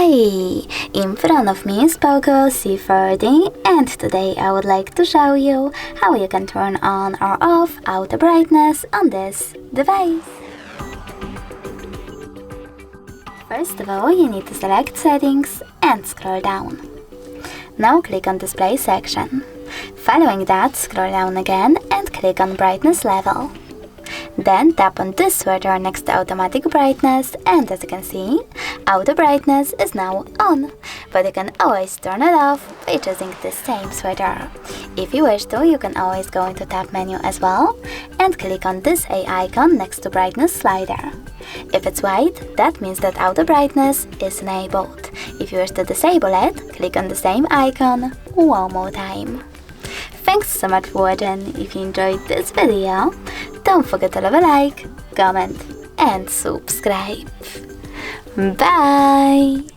Hey! In front of me is POCO C40, and today I would like to show you how you can turn on or off auto brightness on this device. First of all, you need to select Settings and scroll down. Now click on Display section. Following that, scroll down again and click on Brightness Level. Then tap on this sweater next to Automatic Brightness, and as you can see, Auto Brightness is now on, but you can always turn it off by choosing this same sweater. If you wish to, you can always go into Tab menu as well and click on this A icon next to Brightness slider. If it's white, that means that Auto Brightness is enabled. If you wish to disable it, click on the same icon one more time. Thanks so much for watching. If you enjoyed this video, don't forget to leave a like, comment and subscribe. Bye!